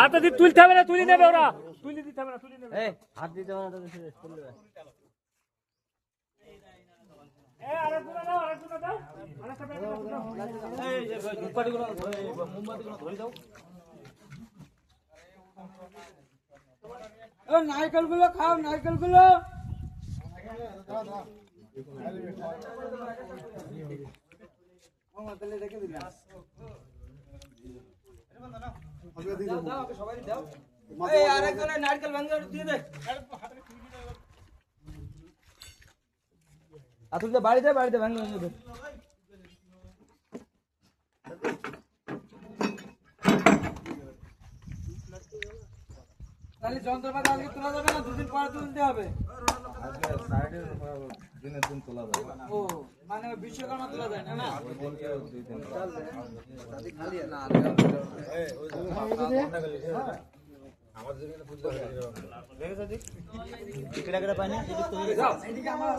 হাতে দিয়ে তুলতে হবে না, তুলি নেবে ওরা, তুলি দিতে হবে না, তুলি নেবে। হাত দিতে হবে না, আরেকগুলো দাও, আরেকগুলো দাও, আরেকটা দাও। নারকেল গুলো খাও, নারকেল গুলো। নারকেল ভাঙে দিয়ে দে। বাড়িতে বাড়িতে ভাঙে ভাঙে তাহলে যন্ত্রপাতি আজকে তোলা যাবে না, দুদিন পরে তুলতে হবে। দিনের দিন তোলা যাবে। ও মানে বিশ্বকর্মা তোলা যায় না? আমার